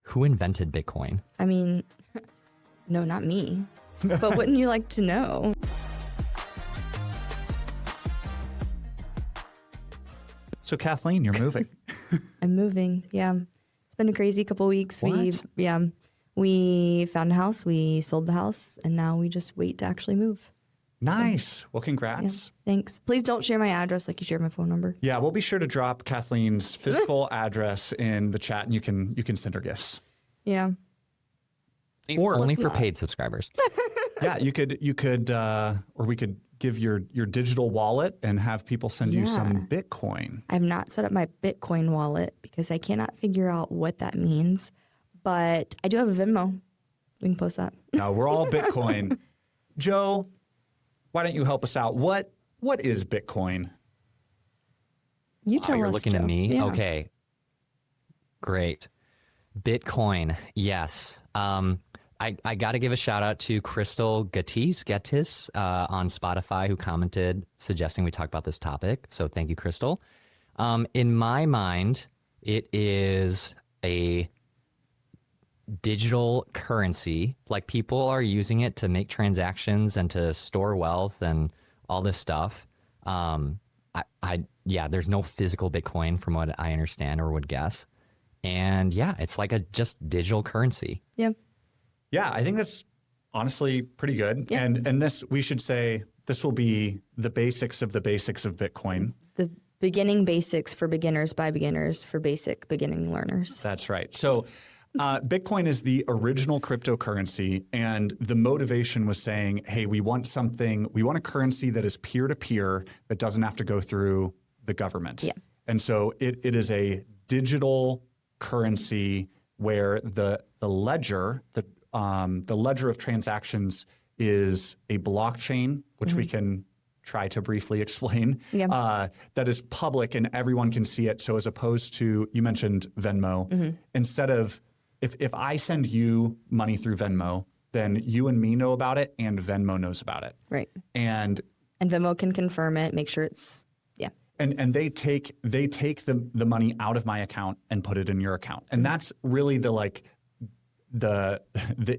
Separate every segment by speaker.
Speaker 1: Who invented Bitcoin?
Speaker 2: I mean, no, not me. But wouldn't you like to know?
Speaker 3: So Kathleen, you're moving.
Speaker 2: I'm moving. Yeah. It's been a crazy couple weeks.
Speaker 3: What?
Speaker 2: We found a house, we sold the house, and now we just wait to actually move.
Speaker 3: Nice. Well, congrats.
Speaker 2: Yeah, thanks. Please don't share my address like you shared my phone number.
Speaker 3: Yeah, we'll be sure to drop Kathleen's physical address in the chat, and you can send her gifts.
Speaker 2: Yeah.
Speaker 1: Or only for
Speaker 2: not.
Speaker 1: paid subscribers.
Speaker 3: Yeah, you could, or we could give your digital wallet and have people send you some Bitcoin.
Speaker 2: I have not set up my Bitcoin wallet because I cannot figure out what that means. But I do have a Venmo. We can post that.
Speaker 3: No, we're all Bitcoin. Joe, why don't you help us out? What is Bitcoin?
Speaker 2: You tell us,
Speaker 1: You're looking
Speaker 2: Joe.
Speaker 1: at me?
Speaker 2: Yeah.
Speaker 1: Okay. Great. Bitcoin, yes. I got to give a shout out to Crystal Gattis on Spotify, who commented suggesting we talk about this topic. So thank you, Crystal. In my mind, it is a digital currency. Like, people are using it to make transactions and to store wealth and all this stuff. There's no physical Bitcoin from what I understand or would guess. And yeah, it's like a just digital currency.
Speaker 2: Yeah.
Speaker 3: Yeah, I think that's honestly pretty good.
Speaker 2: Yeah.
Speaker 3: And this, we should say, this will be the basics of Bitcoin.
Speaker 2: The beginning basics for beginners by beginners for basic beginning learners.
Speaker 3: That's right. So Bitcoin is the original cryptocurrency, and the motivation was saying, hey, we want a currency that is peer-to-peer that doesn't have to go through the government.
Speaker 2: Yeah.
Speaker 3: And so it is a digital currency where the ledger of transactions is a blockchain, which we can try to briefly explain, that is public and everyone can see it. So as opposed to, you mentioned Venmo, instead of, if I send you money through Venmo, then you and me know about it and Venmo knows about it.
Speaker 2: Right.
Speaker 3: And
Speaker 2: Venmo can confirm it, make sure it's,
Speaker 3: And they take the money out of my account and put it in your account. And that's really the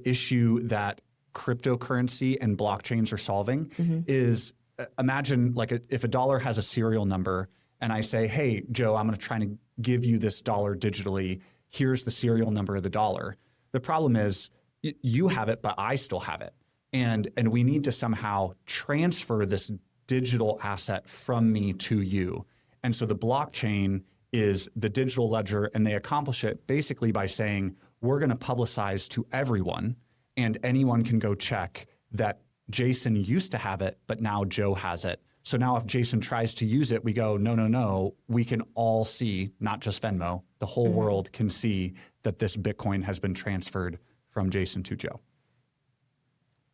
Speaker 3: issue that cryptocurrency and blockchains are solving is, imagine if a dollar has a serial number and I say, hey, Joe, I'm going to try to give you this dollar digitally. Here's the serial number of the dollar. The problem is you have it, but I still have it. And we need to somehow transfer this digital asset from me to you. And so the blockchain is the digital ledger, and they accomplish it basically by saying, we're going to publicize to everyone, and anyone can go check that Jason used to have it, but now Joe has it. So now if Jason tries to use it, we go, no, we can all see, not just Venmo, the whole world can see that this Bitcoin has been transferred from Jason to Joe.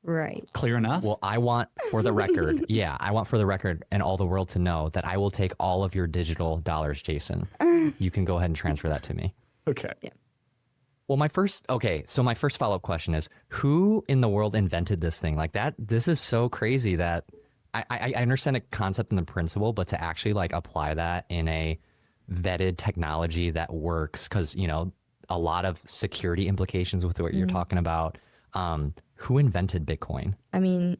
Speaker 2: right.
Speaker 3: Clear enough?
Speaker 1: Well, I want for the record, and all the world to know that I will take all of your digital dollars, Jason. You can go ahead and transfer that to me.
Speaker 3: Okay.
Speaker 2: Yeah.
Speaker 1: Well, my first follow-up question is, who in the world invented this thing? Like that, this is so crazy that I understand the concept and the principle, but to actually apply that in a vetted technology that works, because, a lot of security implications with what you're talking about. Who invented Bitcoin?
Speaker 2: I mean,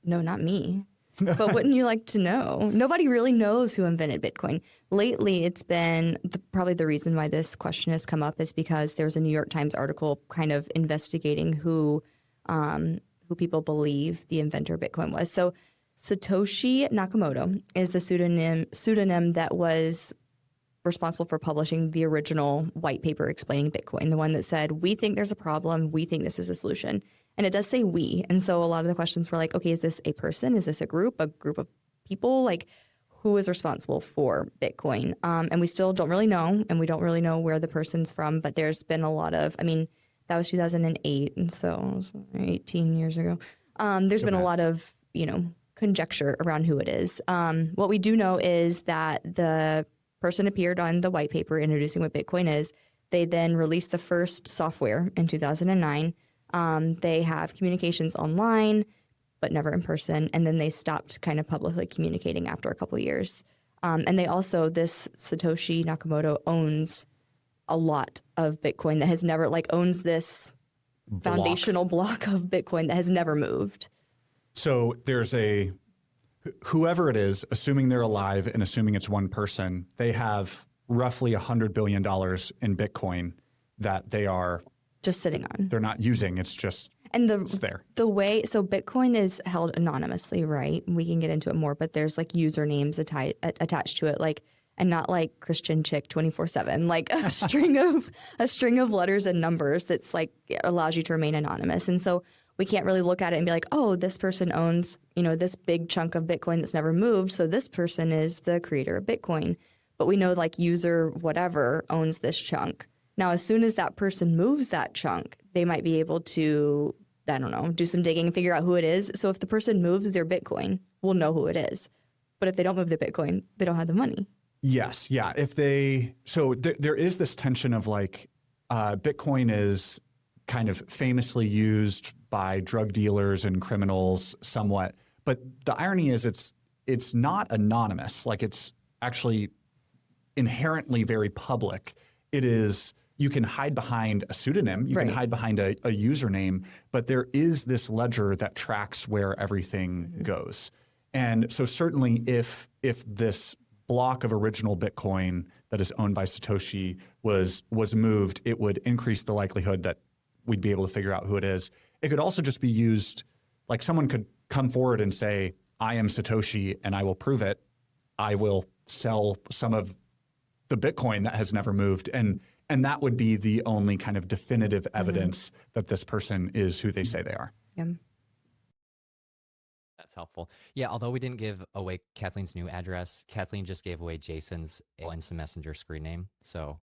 Speaker 2: no, not me. But wouldn't you like to know? Nobody really knows who invented Bitcoin. Lately, it's been probably the reason why this question has come up is because there was a New York Times article kind of investigating who people believe the inventor of Bitcoin was. So Satoshi Nakamoto is the pseudonym that was responsible for publishing the original white paper explaining Bitcoin, the one that said, we think there's a problem, we think this is a solution. And it does say we. And so a lot of the questions were like, okay, is this a person? Is this a group of people? Like, who is responsible for Bitcoin? And we still don't really know, and we don't really know where the person's from, but there's been a lot of, that was 2008, and so it was 18 years ago. There's been a lot of, conjecture around who it is. What we do know is that the person appeared on the white paper introducing what Bitcoin is. They then released the first software in 2009. They have communications online, but never in person. And then they stopped kind of publicly communicating after a couple of years. And they also, this Satoshi Nakamoto owns a lot of Bitcoin that has never owns this foundational block of Bitcoin that has never moved.
Speaker 3: So there's whoever it is, assuming they're alive and assuming it's one person, they have roughly $100 billion in Bitcoin that they are
Speaker 2: just sitting on.
Speaker 3: They're not using. It's just it's there.
Speaker 2: The way, so Bitcoin is held anonymously, right? We can get into it more, but there's usernames attached to it, and not like Christian chick 24/7, like a string of letters and numbers that's allows you to remain anonymous. And so we can't really look at it and be like, oh, this person owns, this big chunk of Bitcoin that's never moved. So this person is the creator of Bitcoin. But we know user whatever owns this chunk. Now, as soon as that person moves that chunk, they might be able to, I don't know, do some digging and figure out who it is. So if the person moves their Bitcoin, we'll know who it is. But if they don't move their Bitcoin, they don't have the money.
Speaker 3: Yes. Yeah. So there is this tension of Bitcoin is kind of famously used by drug dealers and criminals somewhat. But the irony is it's not anonymous. It's actually inherently very public. It is, you can hide behind a pseudonym, you can hide behind a username, but there is this ledger that tracks where everything goes. And so certainly if this block of original Bitcoin that is owned by Satoshi was moved, it would increase the likelihood that we'd be able to figure out who it is. It could also just be used, someone could come forward and say, I am Satoshi and I will prove it. I will sell some of the Bitcoin that has never moved. And that would be the only kind of definitive evidence that this person is who they say they are.
Speaker 2: Yeah.
Speaker 1: That's helpful. Yeah, although we didn't give away Kathleen's new address, Kathleen just gave away Jason's instant messenger screen name. So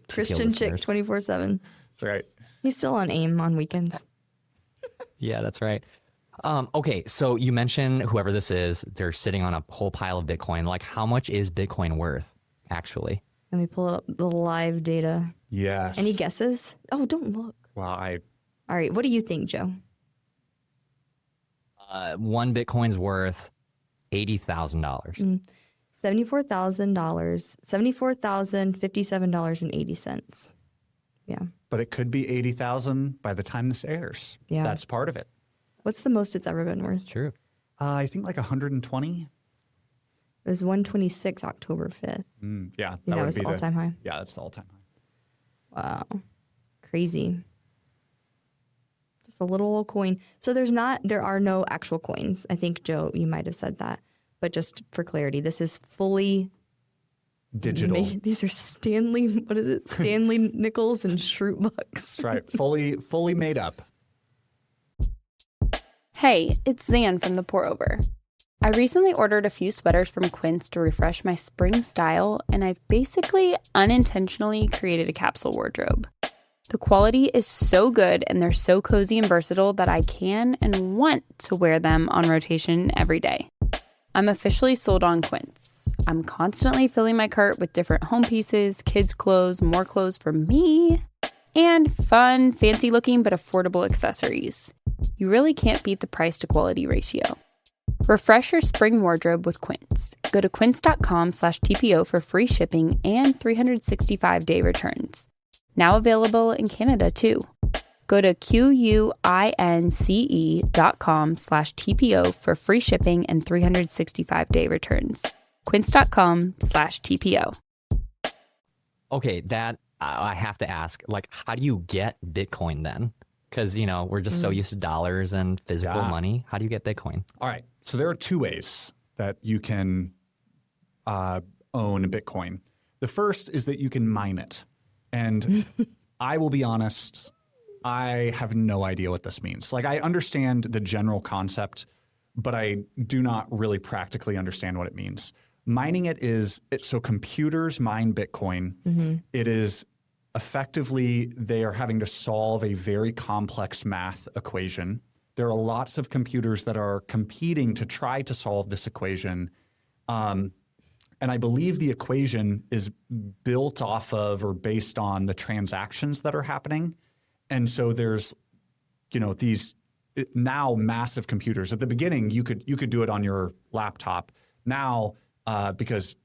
Speaker 2: Christian chick 24/7.
Speaker 3: That's right.
Speaker 2: He's still on AIM on weekends.
Speaker 1: Yeah, that's right. Okay, so you mentioned whoever this is, they're sitting on a whole pile of Bitcoin. How much is Bitcoin worth, actually?
Speaker 2: Let me pull up the live data.
Speaker 3: Yes.
Speaker 2: Any guesses? Oh, don't look.
Speaker 3: Well,
Speaker 2: All right, what do you think, Joe?
Speaker 1: One Bitcoin's worth $80,000.
Speaker 2: $74,000, $74,057.80. Yeah.
Speaker 3: But it could be 80,000 by the time this airs.
Speaker 2: Yeah.
Speaker 3: That's part of it.
Speaker 2: What's the most it's ever been worth?
Speaker 1: True.
Speaker 3: I think 120.
Speaker 2: It was 126 October 5th.
Speaker 3: Yeah.
Speaker 2: That was the all-time high.
Speaker 3: Yeah, that's the all-time high.
Speaker 2: Wow. Crazy. Just a little old coin. So there are no actual coins. I think, Joe, you might have said that. But just for clarity, this is fully
Speaker 3: digital.
Speaker 2: These are Stanley nickels and Shroot bucks.
Speaker 3: That's right. Fully made up.
Speaker 4: Hey, it's Zan from The Pour Over. I recently ordered a few sweaters from Quince to refresh my spring style, and I've basically unintentionally created a capsule wardrobe. The quality is so good and they're so cozy and versatile that I can and want to wear them on rotation every day. I'm officially sold on Quince. I'm constantly filling my cart with different home pieces, kids' clothes, more clothes for me, and fun, fancy-looking but affordable accessories. You really can't beat the price to quality ratio. Refresh your spring wardrobe with Quince. Go to quince.com/TPO for free shipping and 365-day returns. Now available in Canada too. Go to quince.com/TPO for free shipping and 365-day returns. Quince.com/TPO.
Speaker 1: Okay, that I have to ask, how do you get Bitcoin then? Because, we're just so used to dollars and physical money. How do you get Bitcoin?
Speaker 3: All right. So there are two ways that you can own Bitcoin. The first is that you can mine it. And I will be honest, I have no idea what this means. I understand the general concept, but I do not really practically understand what it means. Mining it so computers mine Bitcoin. Mm-hmm. It is effectively, they are having to solve a very complex math equation. There are lots of computers that are competing to try to solve this equation. And I believe the equation is built off of or based on the transactions that are happening. And so there's, these now massive computers. At the beginning, you could do it on your laptop. Now, because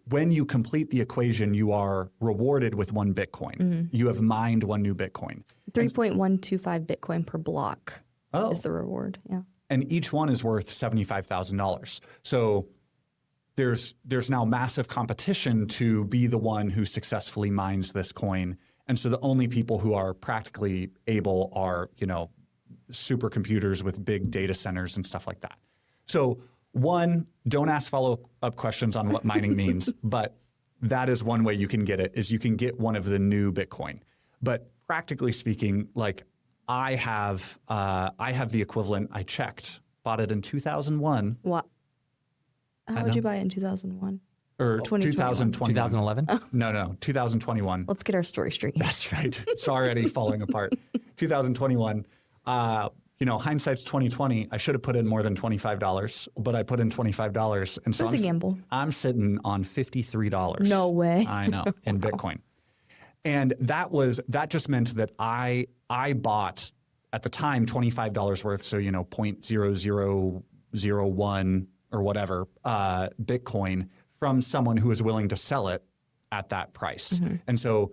Speaker 3: when you complete the equation, you are rewarded with 1 Bitcoin. You have mined 1 new Bitcoin.
Speaker 2: 3.125 Bitcoin per block is the reward. Yeah.
Speaker 3: And each one is worth $75,000. So there's now massive competition to be the one who successfully mines this coin. And so the only people who are practically able are, supercomputers with big data centers and stuff like that. So one, don't ask follow-up questions on what mining means, but that is one way you can get it, is you can get one of the new Bitcoin. But practically speaking, like I have the equivalent. I checked, bought it in 2001.
Speaker 2: What? How would you buy it in 2001?
Speaker 3: Or 2021.
Speaker 1: 2011?
Speaker 3: No, 2021.
Speaker 2: Let's get our story straight.
Speaker 3: That's right. It's already falling apart. 2021. Hindsight's 2020. I should have put in more than $25, but I put in $25, and so
Speaker 2: That's a gamble.
Speaker 3: I'm sitting on $53.
Speaker 2: No way.
Speaker 3: I know, in Bitcoin. And that just meant that I bought at the time $25 worth, so 0.0001 or whatever Bitcoin from someone who was willing to sell it at that price. And so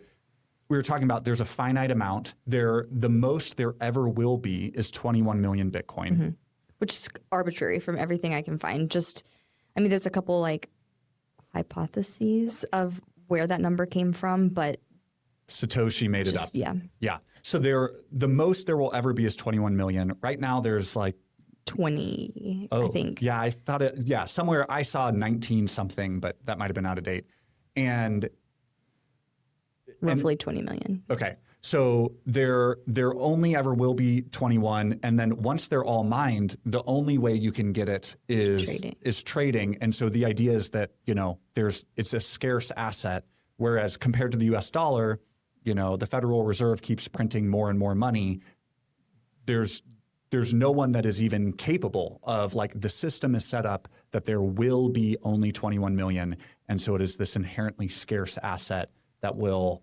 Speaker 3: we were talking about there's a finite amount. The most there ever will be is 21 million Bitcoin.
Speaker 2: Which is arbitrary from everything I can find. There's a couple like hypotheses of where that number came from, but
Speaker 3: Satoshi made it up.
Speaker 2: Yeah.
Speaker 3: So the most there will ever be is 21 million. Right now there's like
Speaker 2: 20, I think.
Speaker 3: Yeah, I thought somewhere I saw 19 something, but that might have been out of date. And
Speaker 2: roughly 20 million.
Speaker 3: Okay. So there only ever will be 21. And then once they're all mined, the only way you can get it is trading. And so the idea is that, it's a scarce asset, whereas compared to the US dollar, the Federal Reserve keeps printing more and more money. There's no one that is even capable of, like, the system is set up that there will be only 21 million. And so it is this inherently scarce asset that will,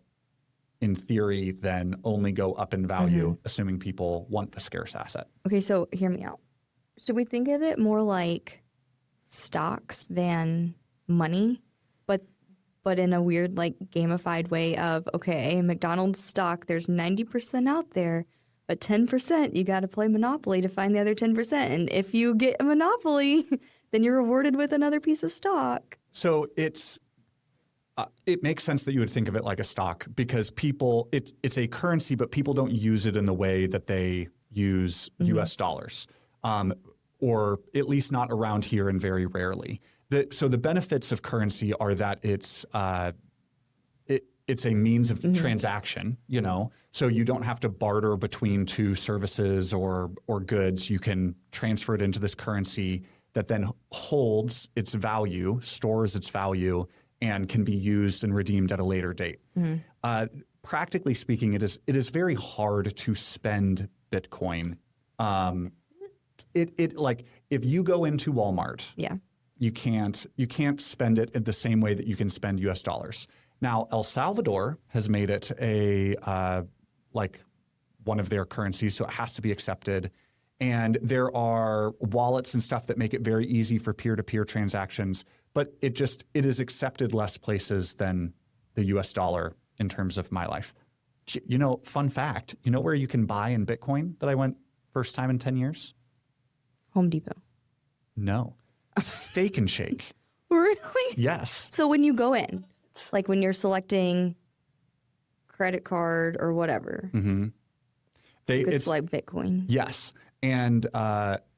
Speaker 3: in theory, then only go up in value, assuming people want the scarce asset.
Speaker 2: Okay, so hear me out. Should we think of it more like stocks than money, but in a weird, like, gamified way of, okay, McDonald's stock, there's 90% out there, but 10%, you got to play Monopoly to find the other 10%. And if you get a Monopoly, then you're rewarded with another piece of stock.
Speaker 3: So it makes sense that you would think of it like a stock, because it's a currency, but people don't use it in the way that they use U.S. dollars, or at least not around here, and very rarely. So the benefits of currency are that it's a means of transaction, so you don't have to barter between two services or goods. You can transfer it into this currency that then holds its value, stores its value, and can be used and redeemed at a later date. Practically speaking, it is very hard to spend Bitcoin. Like, if you go into Walmart, you can't spend it in the same way that you can spend U.S. dollars. Now, El Salvador has made it one of their currencies, so it has to be accepted. And there are wallets and stuff that make it very easy for peer-to-peer transactions, but it is accepted less places than the U.S. dollar in terms of my life. Fun fact, where you can buy in Bitcoin that I went first time in 10 years?
Speaker 2: Home Depot.
Speaker 3: No. Steak and Shake.
Speaker 2: Really?
Speaker 3: Yes.
Speaker 2: So when you go in, like when you're selecting credit card or whatever, it's like Bitcoin.
Speaker 3: Yes. And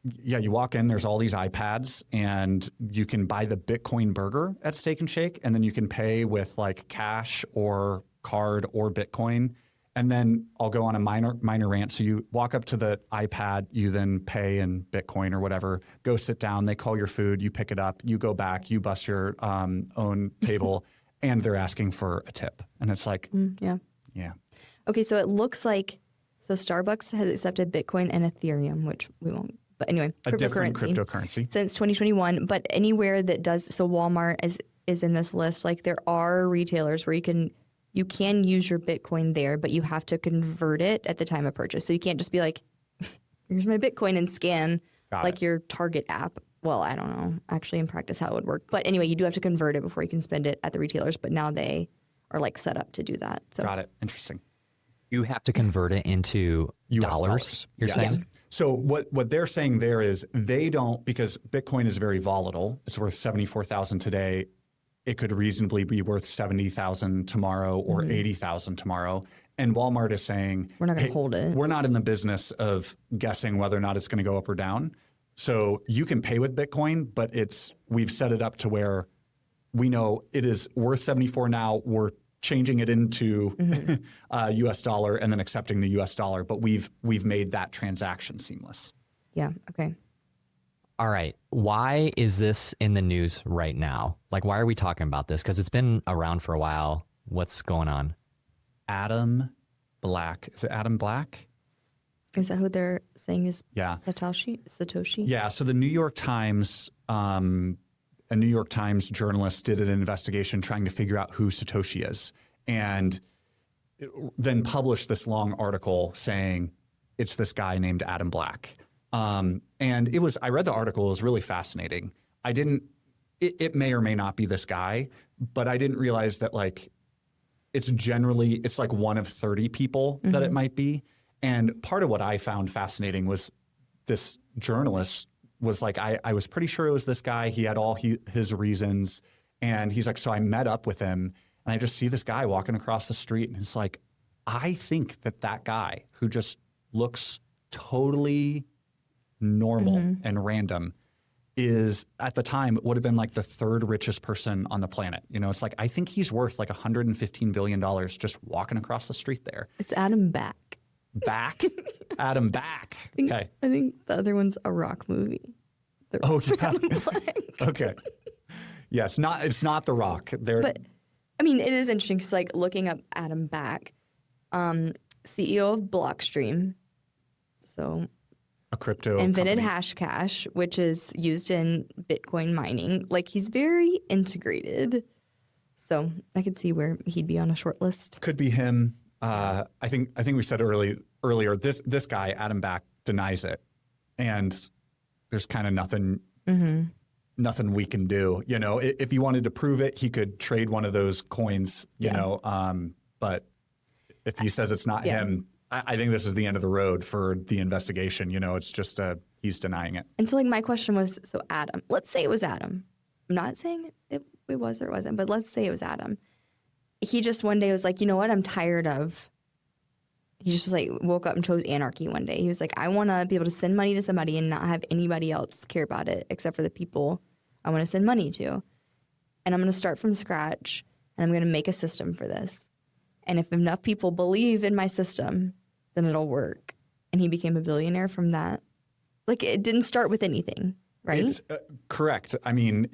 Speaker 3: you walk in, there's all these iPads, and you can buy the Bitcoin burger at Steak and Shake, and then you can pay with like cash or card or Bitcoin. And then I'll go on a minor rant. So you walk up to the iPad, you then pay in Bitcoin or whatever, go sit down, they call your food, you pick it up, you go back, you bust your own table, and they're asking for a tip. And it's like, yeah.
Speaker 2: Okay, so it looks like, Starbucks has accepted Bitcoin and Ethereum, which we won't, but anyway,
Speaker 3: a different cryptocurrency.
Speaker 2: Since 2021, but anywhere that does, so Walmart is in this list. Like, there are retailers where you can use your Bitcoin there, but you have to convert it at the time of purchase. So you can't just be like, here's my Bitcoin and scan like your Target app. Well, I don't know actually in practice how it would work. But anyway, you do have to convert it before you can spend it at the retailers. But now they are like set up to do that. So
Speaker 3: Got it. Interesting.
Speaker 1: You have to convert it into
Speaker 3: US
Speaker 1: dollars. You're
Speaker 3: Yes.
Speaker 1: saying?
Speaker 3: So what they're saying there is they don't, because Bitcoin is very volatile. It's worth 74,000 today. It could reasonably be worth 70,000 tomorrow or 80,000 tomorrow. And Walmart is saying,
Speaker 2: we're not going to hold it.
Speaker 3: We're not in the business of guessing whether or not it's going to go up or down. So you can pay with Bitcoin, but we've set it up to where we know it is worth 74 now. We're changing it into US dollar and then accepting the US dollar. But we've made that transaction seamless.
Speaker 2: Yeah. Okay.
Speaker 1: All right. Why is this in the news right now? Like, why are we talking about this? Because it's been around for a while. What's going on?
Speaker 3: Adam Black. Is it Adam Black?
Speaker 2: Is that who they're saying is
Speaker 3: Yeah.
Speaker 2: Satoshi?
Speaker 3: Yeah. So the New York Times, a New York Times journalist did an investigation trying to figure out who Satoshi is, and then published this long article saying it's this guy named Adam Black. And I read the article. It was really fascinating. It may or may not be this guy, but I didn't realize that like it's like one of 30 people that it might be. And part of what I found fascinating was this journalist was like, I was pretty sure it was this guy. He had all his reasons. And he's like, so I met up with him and I just see this guy walking across the street. And it's like, I think that guy who just looks totally normal and random is at the time would have been like the third richest person on the planet. You know, it's like, I think he's worth like $115 billion just walking across the street there.
Speaker 2: It's Adam Back.
Speaker 3: Back? Adam Back. Okay.
Speaker 2: I think the other one's a rock movie.
Speaker 3: Oh, yeah. Okay. Yes, it's not The Rock.
Speaker 2: But I mean, it is interesting because like looking up Adam Back, CEO of Blockstream, so
Speaker 3: a crypto
Speaker 2: invented
Speaker 3: company.
Speaker 2: Hashcash, which is used in Bitcoin mining. Like he's very integrated, so I could see where he'd be on a short list.
Speaker 3: Could be him. I think we said earlier. This guy Adam Back denies it, and there's kind of nothing we can do. You know, if he wanted to prove it, he could trade one of those coins. You know, but if he says it's not him, I think this is the end of the road for the investigation. You know, it's just he's denying it.
Speaker 2: And so, like, my question was, so Adam. Let's say it was Adam. I'm not saying it was or it wasn't, but let's say it was Adam. He just one day was like, you know what? I'm tired of. He just was like, woke up and chose anarchy one day. He was like, I want to be able to send money to somebody and not have anybody else care about it except for the people I want to send money to. And I'm going to start from scratch and I'm going to make a system for this. And if enough people believe in my system, then it'll work. And he became a billionaire from that. Like, it didn't start with anything, right?
Speaker 3: It's correct. I mean,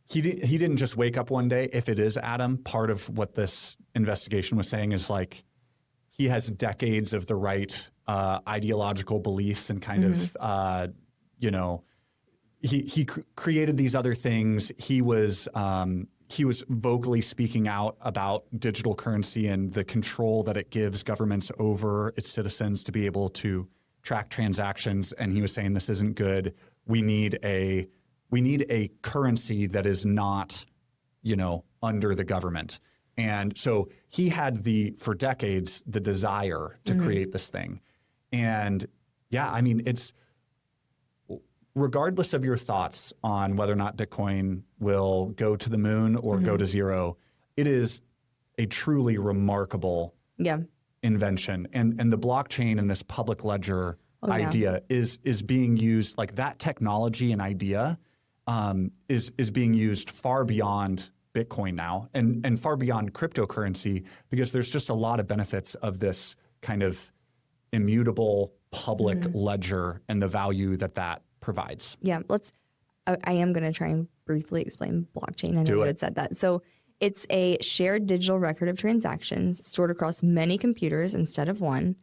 Speaker 3: he didn't just wake up one day. If it is Adam, part of what this investigation was saying is like he has decades of the right ideological beliefs and kind of, you know, he created these other things. He was vocally speaking out about digital currency and the control that it gives governments over its citizens to be able to track transactions. And he was saying this isn't good. We need a currency that is not, you know, under the government. And so he had for decades, the desire to create this thing. And yeah, I mean, it's regardless of your thoughts on whether or not Bitcoin will go to the moon or go to zero, it is a truly remarkable invention. And the blockchain and this public ledger idea is being used, like that technology and idea is being used far beyond Bitcoin now and far beyond cryptocurrency, because there's just a lot of benefits of this kind of immutable public ledger and the value that provides.
Speaker 2: Yeah, I am going to try and briefly explain blockchain. I know you had said that. So it's a shared digital record of transactions stored across many computers instead of one.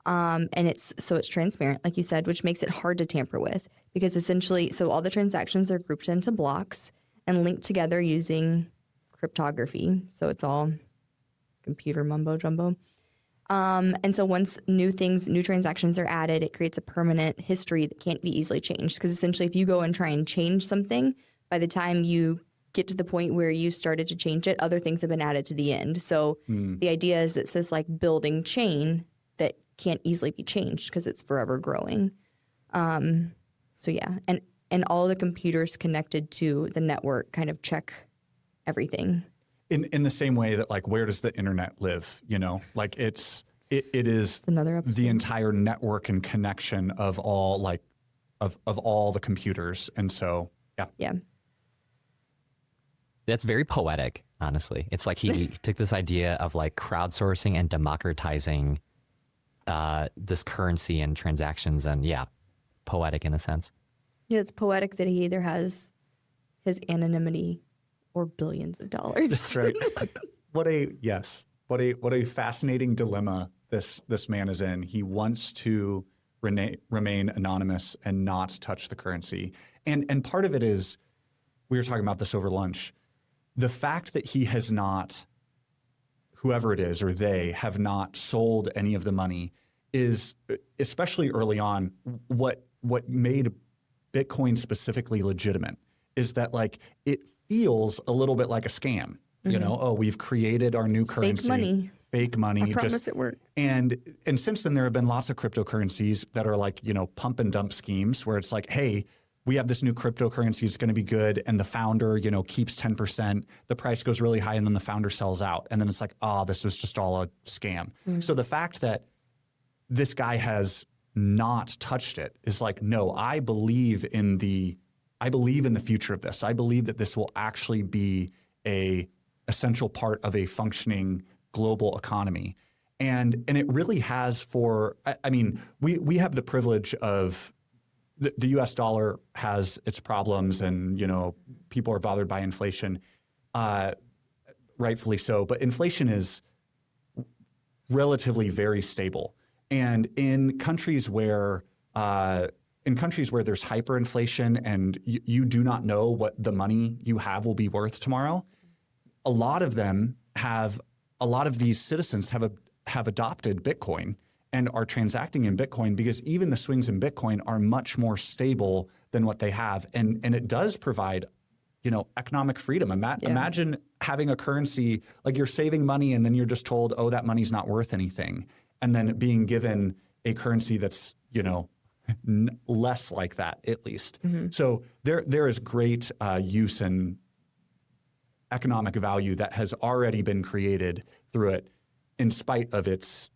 Speaker 2: And it's transparent, like you said, which makes it hard to tamper with, because essentially, so all the transactions are grouped into blocks and linked together using cryptography. So it's all computer mumbo jumbo. And so once new transactions are added, it creates a permanent history that can't be easily changed. Because essentially, if you go and try and change something, by the time you get to the point where you started to change it, other things have been added to the end. So the idea is it's this like building chain that can't easily be changed because it's forever growing. So yeah, and all the computers connected to the network kind of check everything.
Speaker 3: In the same way that like, where does the internet live? You know, like it is
Speaker 2: another episode.
Speaker 3: The entire network and connection of all like of all the computers. And so
Speaker 2: Yeah.
Speaker 1: That's very poetic, honestly. It's like he took this idea of like crowdsourcing and democratizing this currency and transactions, and poetic in a sense.
Speaker 2: Yeah, it's poetic that he either has his anonymity or billions of dollars.
Speaker 3: That's right. What a fascinating dilemma this man is in. He wants to remain anonymous and not touch the currency. And part of it is, we were talking about this over lunch, the fact that he has not, whoever it is or they have not sold any of the money is, especially early on, what made Bitcoin specifically legitimate is that like it feels a little bit like a scam. You know, oh, we've created our new currency. Fake money.
Speaker 2: I promise it works.
Speaker 3: And since then, there have been lots of cryptocurrencies that are like, you know, pump and dump schemes where it's like, hey, we have this new cryptocurrency, it's going to be good. And the founder, you know, keeps 10%. The price goes really high and then the founder sells out. And then it's like, oh, this was just all a scam. So the fact that this guy has not touched it is like, no, I believe in the future of this. I believe that this will actually be a essential part of a functioning global economy. And it really has for, I mean, we have the privilege of the US dollar has its problems and, you know, people are bothered by inflation, rightfully so. But inflation is relatively very stable. And in countries where there's hyperinflation and you do not know what the money you have will be worth tomorrow, a lot of these citizens have adopted Bitcoin and are transacting in Bitcoin because even the swings in Bitcoin are much more stable than what they have. And it does provide, you know, economic freedom. Imagine having a currency, like you're saving money and then you're just told, oh, that money's not worth anything. And then being given a currency that's, you know, less like that, at least. So there is great use and economic value that has already been created through it in spite of its,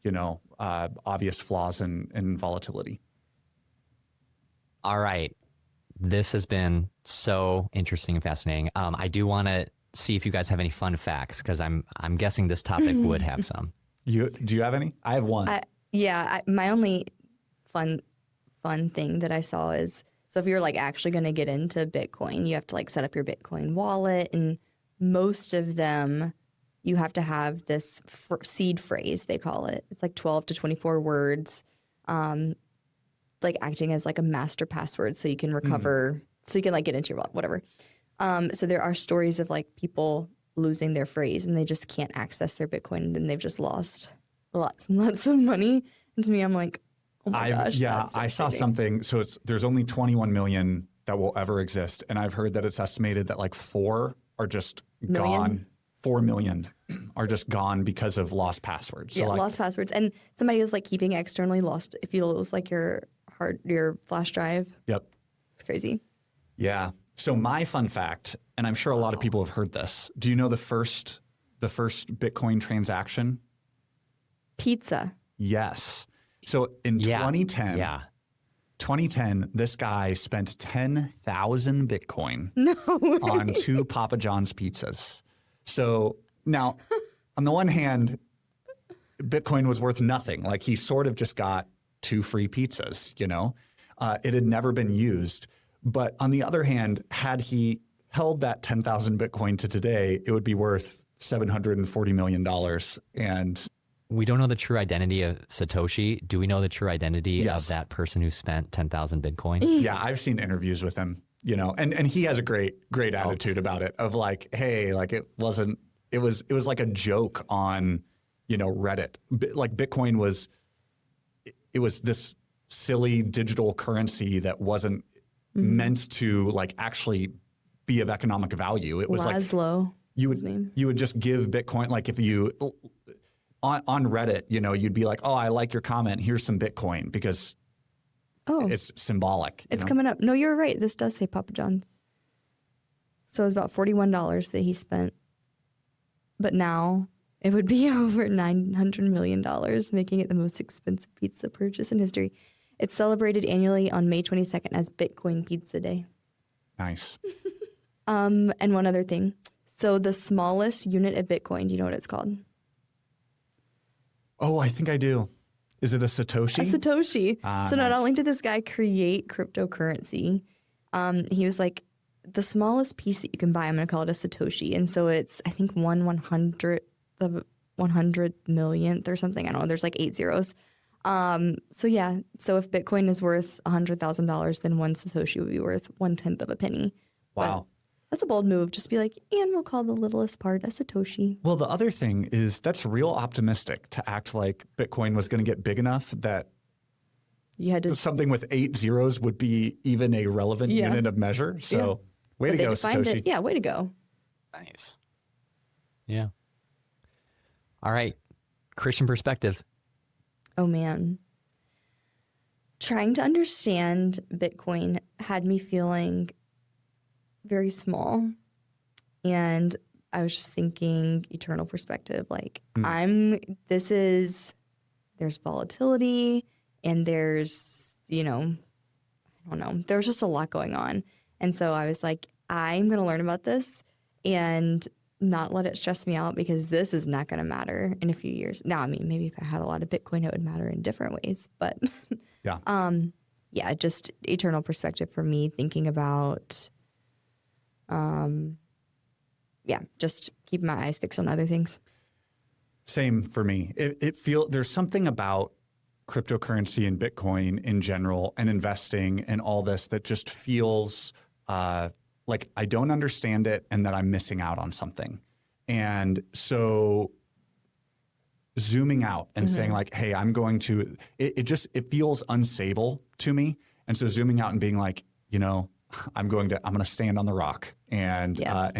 Speaker 3: you know, obvious flaws and volatility.
Speaker 1: All right. This has been so interesting and fascinating. I do want to see if you guys have any fun facts because I'm guessing this topic would have some.
Speaker 3: Do you have any? I have one.
Speaker 2: My only fun thing that I saw is, so if you're like actually going to get into Bitcoin, you have to like set up your Bitcoin wallet, and most of them you have to have this seed phrase, they call it. It's like 12 to 24 words, like acting as like a master password so you can recover, so you can like get into your wallet, whatever. So there are stories of like people losing their phrase and they just can't access their Bitcoin and then they've just lost lots and lots of money. And to me, I'm like, oh my gosh.
Speaker 3: Yeah, I saw something. So there's only 21 million that will ever exist. And I've heard that it's estimated that like 4 are just gone. 4 million are just gone because of lost passwords. So
Speaker 2: lost passwords. And somebody is like keeping it externally lost. If you lose like your flash drive.
Speaker 3: Yep.
Speaker 2: It's crazy.
Speaker 3: Yeah. So my fun fact, and I'm sure a lot of people have heard this. Do you know the first Bitcoin transaction?
Speaker 2: Pizza.
Speaker 3: Yes. So in 2010, this guy spent 10,000 Bitcoin on 2 Papa John's pizzas. So now, on the one hand, Bitcoin was worth nothing. Like he sort of just got 2 free pizzas, you know? It had never been used. But on the other hand, had he held that 10,000 Bitcoin to today, it would be worth $740 million. And
Speaker 1: we don't know the true identity of Satoshi. Do we know the true identity of that person who spent 10,000 Bitcoin?
Speaker 3: Yeah, I've seen interviews with him, you know, and he has a great attitude about it of like, hey, like it was like a joke on Reddit. Like Bitcoin was this silly digital currency that wasn't meant to like actually be of economic value. It was
Speaker 2: Laszlo,
Speaker 3: like you would just give Bitcoin, like if you on Reddit, you'd be like, oh, I like your comment. Here's some Bitcoin because it's symbolic.
Speaker 2: It's coming up. No, you're right. This does say Papa John's. So it was about $41 that he spent. But now it would be over $900 million, making it the most expensive pizza purchase in history. It's celebrated annually on May 22nd as Bitcoin Pizza Day.
Speaker 3: Nice.
Speaker 2: And one other thing. So the smallest unit of Bitcoin, do you know what it's called?
Speaker 3: Oh, I think I do. Is it a Satoshi?
Speaker 2: A Satoshi. So not
Speaker 3: nice.
Speaker 2: only did this guy create cryptocurrency, he was like, the smallest piece that you can buy, I'm going to call it a Satoshi. And so it's, I think, 1/100 of 100 millionth or something. I don't know. There's like 8 zeros. So if Bitcoin is worth $100,000, then one Satoshi would be worth 1/10 of a penny.
Speaker 3: Wow.
Speaker 2: But that's a bold move. Just be like, and we'll call the littlest part a Satoshi.
Speaker 3: Well, the other thing is that's real optimistic to act like Bitcoin was going to get big enough that
Speaker 2: You had to.
Speaker 3: something with 8 zeros would be even a relevant unit of measure. So way to go, Satoshi.
Speaker 2: It. Yeah, way to go.
Speaker 1: Nice. Yeah. All right. Christian perspectives.
Speaker 2: Oh, man. Trying to understand Bitcoin had me feeling very small. And I was just thinking eternal perspective. Like, there's volatility and there's, I don't know, there was just a lot going on. And so I was like, I'm going to learn about this and not let it stress me out because this is not going to matter in a few years. Now, I mean, maybe if I had a lot of Bitcoin, it would matter in different ways. But just eternal perspective for me, thinking about, just keeping my eyes fixed on other things.
Speaker 3: Same for me. There's something about cryptocurrency and Bitcoin in general and investing and all this that just feels like I don't understand it and that I'm missing out on something. And so zooming out and saying like, hey, I'm going to, it feels unstable to me. And so zooming out and being like, I'm going to stand on the rock and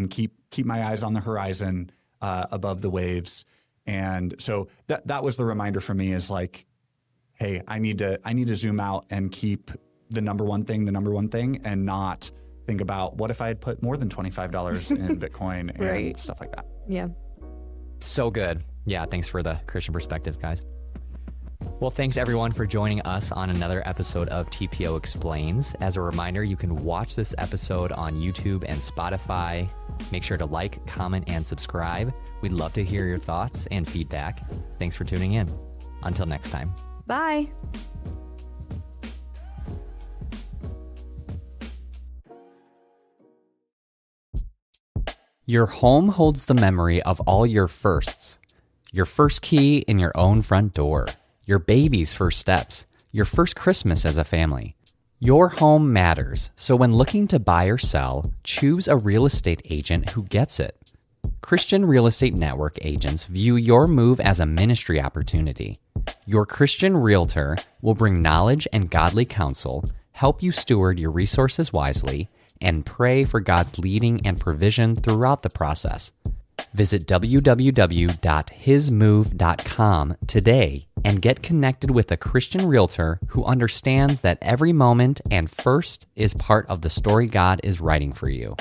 Speaker 3: keep my eyes on the horizon above the waves. And so that was the reminder for me is like, hey, I need to zoom out and keep the number one thing and not think about what if I had put more than $25 in Bitcoin and stuff like that.
Speaker 2: Yeah.
Speaker 1: So good. Yeah, thanks for the Christian perspective, guys. Well, thanks everyone for joining us on another episode of TPO Explains. As a reminder, you can watch this episode on YouTube and Spotify. Make sure to like, comment, and subscribe. We'd love to hear your thoughts and feedback. Thanks for tuning in. Until next time.
Speaker 2: Bye.
Speaker 1: Your home holds the memory of all your firsts. Your first key in your own front door. Your baby's first steps. Your first Christmas as a family. Your home matters, so when looking to buy or sell, choose a real estate agent who gets it. Christian Real Estate Network agents view your move as a ministry opportunity. Your Christian realtor will bring knowledge and godly counsel, help you steward your resources wisely, and pray for God's leading and provision throughout the process. Visit www.hismove.com today and get connected with a Christian realtor who understands that every moment and first is part of the story God is writing for you.